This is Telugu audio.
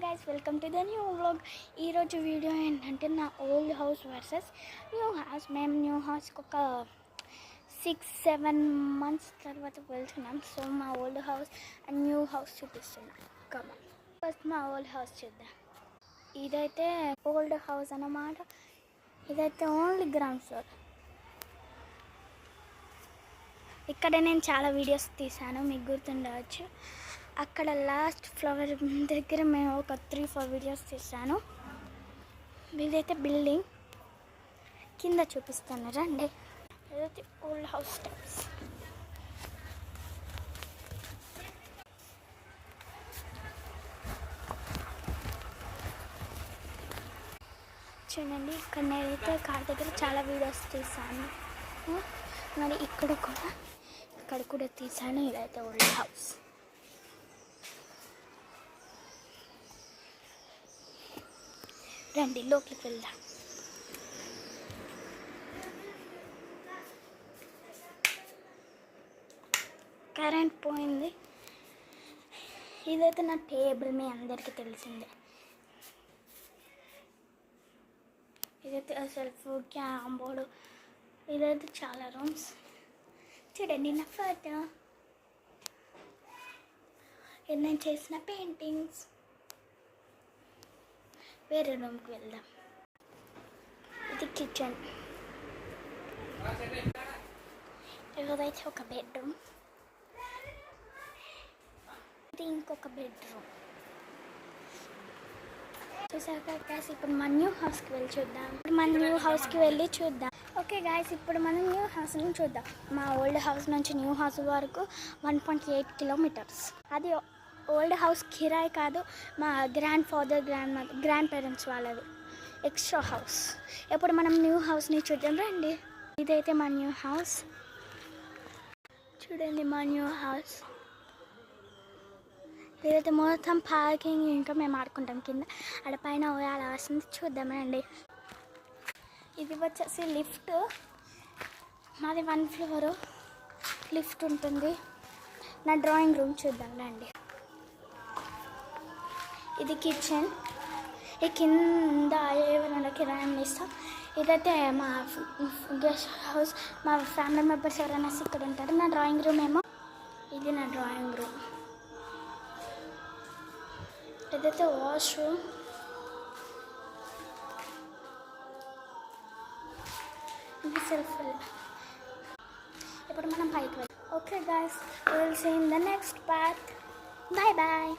Guys welcome to the new vlog. ఈరోజు వీడియో ఏంటంటే నా old house versus new house. మేము న్యూ హౌస్కి ఒక 6-7 months తర్వాత వెళ్తున్నాం. సో మా old house and new house చూపిస్తున్నాం. కమా ఫస్ట్ మా ఓల్డ్ హౌస్ చూద్దాం. ఇదైతే ఓల్డ్ హౌస్ అన్నమాట. ఇదైతే ఓన్లీ గ్రౌండ్ ఫ్లోర్. ఇక్కడ నేను చాలా వీడియోస్ తీసాను, మీకు గుర్తుండవచ్చు. అక్కడ లాస్ట్ ఫ్లవర్ దగ్గర మేము ఒక 3-4 వీడియోస్ తీసాను. ఇదైతే బిల్డింగ్ కింద చూపిస్తాను రండి. ఇదైతే ఓల్డ్ హౌస్ స్టెప్స్. చూడండి, ఇక్కడ నేనైతే కార్ దగ్గర చాలా వీడియోస్ తీసాను. మరి ఇక్కడ కూడా తీసాను. ఇదైతే ఓల్డ్ హౌస్. రండి లోపలికి వెళ్దాం. కరెంట్ పోయింది. ఇదైతే నా టేబుల్, మీ అందరికీ తెలిసిందే. ఇదైతే సెల్ఫ్, క్యారమ్ బోర్డు. ఇదైతే చాలా రూమ్స్. చూడండి నా ఫోటో, ఇది నేను చేసిన పెయింటింగ్స్. వేరే రూమ్కి వెళ్దాం. ఇది కిచెన్. ఇదైతే ఒక బెడ్రూమ్. ఇది ఇంకొక బెడ్రూమ్. చూసాక గాయస్, ఇప్పుడు మన న్యూ హౌస్కి వెళ్ళి చూద్దాం. ఓకే గాయస్, ఇప్పుడు మనం న్యూ హౌస్ని చూద్దాం. మా ఓల్డ్ హౌస్ నుంచి న్యూ హౌస్ వరకు 1.8 kilometers. అది ఓల్డ్ హౌస్ కిరాయి కాదు, మా గ్రాండ్ పేరెంట్స్ వాళ్ళది ఎక్స్ట్రా హౌస్. ఇప్పుడు మనం న్యూ హౌస్ని చూద్దాం రండి. ఇదైతే మా న్యూ హౌస్. చూడండి మా న్యూ హౌస్. ఇదైతే మొత్తం పార్కింగ్, ఇంకా మేము ఆడుకుంటాం కింద. ఆడ పైన అలా వస్తుంది, చూద్దాం రండి. ఇది వచ్చేసి లిఫ్ట్. మాది 1 floor లిఫ్ట్ ఉంటుంది. నా డ్రాయింగ్ రూమ్ చూద్దాం రండి. ఇది కిచెన్. ఈ కింద ఎవరైనా కిరాయం ఇస్తాం. ఇదైతే మా గెస్ట్ హౌస్. మా ఫ్యామిలీ మెంబర్స్ ఎవరైనా ఇక్కడ ఉంటారు. నా డ్రాయింగ్ రూమ్ ఏమో ఇది. నా డ్రాయింగ్ రూమ్. ఇదైతే వాష్రూమ్. ఇది సెల్ఫ్. ఇప్పుడు మనం పైకి వెళ్దాం. Okay guys, will see in the next part. Bye bye.